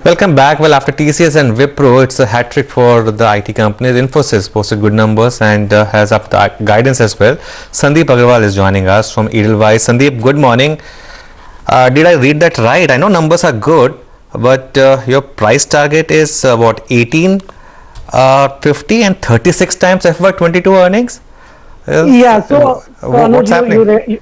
Welcome back. Well, after TCS and Wipro, it's a hat trick for the IT companies. Infosys posted good numbers and has upped the guidance as well. Sandeep Agarwal is joining us from Edelweiss. Sandeep, good morning. Did I read that right? I know numbers are good, but your price target is what, 18, 50 and 36 times FY22 earnings? Yeah, so What's Anuj, happening?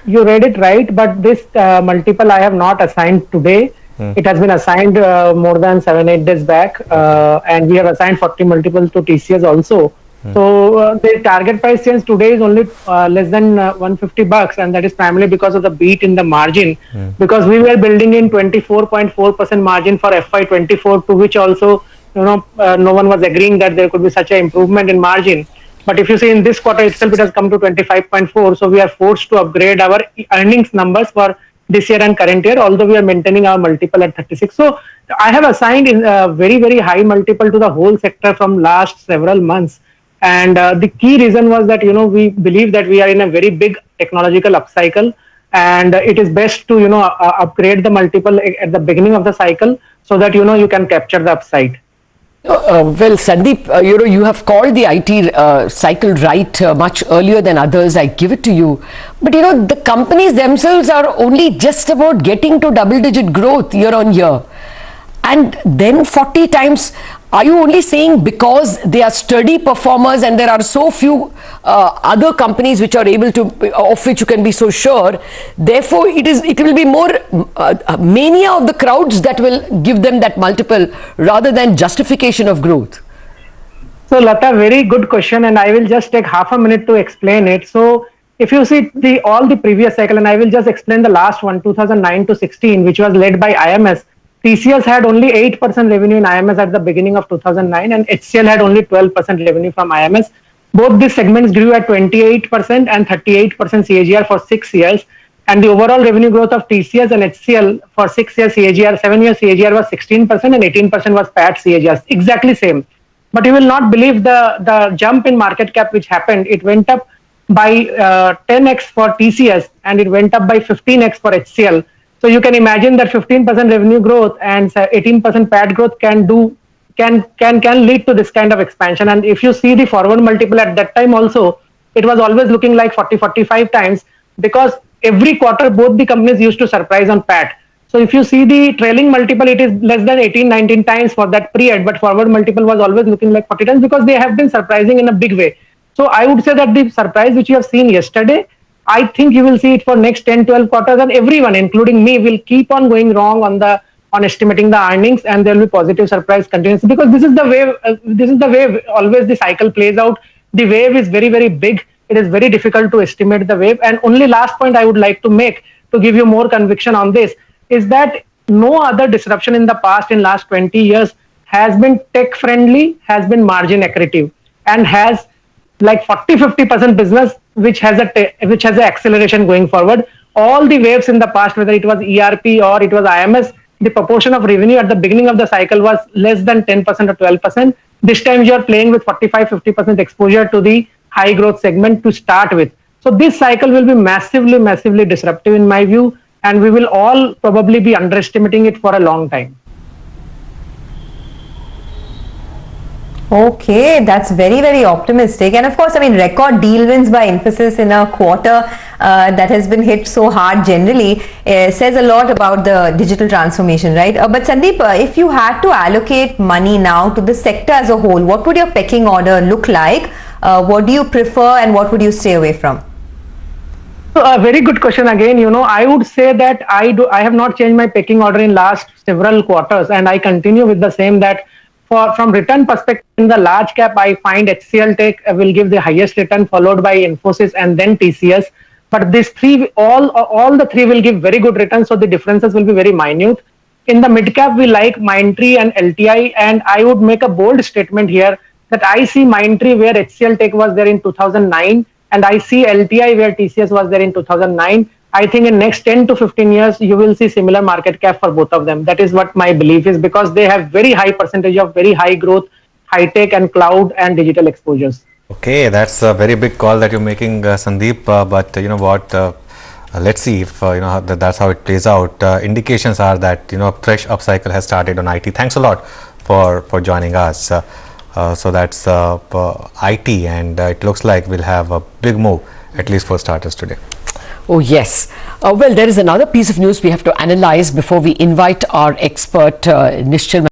you read it right, but this multiple I have not assigned today. It has been assigned more than 7-8 days back, and we have assigned 40 multiples to TCS also. So the target price change today is only less than $150, and that is primarily because of the beat in the margin. Because we were building in 24.4% margin for FY24, to which also no one was agreeing that there could be such an improvement in margin. But if you see in this quarter itself, it has come to 25.4. So we are forced to upgrade our earnings numbers for this year and current year, although we are maintaining our multiple at 36. So I have assigned a very, very high multiple to the whole sector from last several months. And the key reason was that, we believe that we are in a very big technological upcycle. And it is best to, upgrade the multiple at the beginning of the cycle so that, you can capture the upside. Well, Sandeep, you have called the IT cycle right much earlier than others. I give it to you. But, the companies themselves are only just about getting to double-digit growth year on year. And then 40 times, are you only saying because they are sturdy performers and there are so few other companies which are able to, of which you can be so sure, therefore it will be more mania of the crowds that will give them that multiple rather than justification of growth? So Lata, very good question, and I will just take half a minute to explain it. So if you see all the previous cycle, and I will just explain the last one, 2009 to 16, which was led by IMS. TCS had only 8% revenue in IMS at the beginning of 2009, and HCL had only 12% revenue from IMS. Both these segments grew at 28% and 38% CAGR for 6 years. And the overall revenue growth of TCS and HCL for 6 years CAGR, 7 years CAGR was 16% and 18% was PAT CAGR. Exactly same. But you will not believe the jump in market cap which happened. It went up by 10x for TCS and it went up by 15x for HCL. So you can imagine that 15% revenue growth and 18% PAT growth can lead to this kind of expansion. And if you see the forward multiple at that time also, it was always looking like 40-45 times because every quarter both the companies used to surprise on PAT. So if you see the trailing multiple, it is less than 18-19 times for that period, but forward multiple was always looking like 40 times because they have been surprising in a big way. So I would say that the surprise which you have seen yesterday, I think you will see it for next 10-12 quarters, and everyone, including me, will keep on going wrong on estimating the earnings, and there will be positive surprise continuously because this is the way. This is the way always the cycle plays out. The wave is very, very big. It is very difficult to estimate the wave. And only last point I would like to make to give you more conviction on this is that no other disruption in the past in last 20 years has been tech friendly, has been margin accretive, and has like 40-50% business which has a acceleration going forward. All the waves in the past, whether it was ERP or it was IMS, the proportion of revenue at the beginning of the cycle was less than 10% or 12%. This time you are playing with 45-50% exposure to the high growth segment to start with. So this cycle will be massively disruptive in my view, and we will all probably be underestimating it for a long time. Okay, that's very optimistic. And of course, I mean, record deal wins by Infosys in a quarter that has been hit so hard generally says a lot about the digital transformation, right? But Sandeep, if you had to allocate money now to the sector as a whole, what would your pecking order look like? What do you prefer and what would you stay away from? So a very good question again. I would say that I have not changed my pecking order in last several quarters, and I continue with the same that from return perspective, in the large cap, I find HCL Tech will give the highest return, followed by Infosys and then TCS. But these three, all the three will give very good returns, so the differences will be very minute. In the mid cap, we like Mindtree and LTI, and I would make a bold statement here that I see Mindtree where HCL Tech was there in 2009, and I see LTI where TCS was there in 2009. I think in next 10 to 15 years, you will see similar market cap for both of them. That is what my belief is, because they have very high percentage of very high growth, high tech and cloud and digital exposures. Okay, that's a very big call that you're making, Sandeep. But you know what? let's see if that's how it plays out. Indications are that a fresh upcycle has started on IT. Thanks a lot for joining us. So that's IT, and it looks like we'll have a big move, at least for starters today. Oh, yes. Well, there is another piece of news we have to analyze before we invite our expert, Nishchal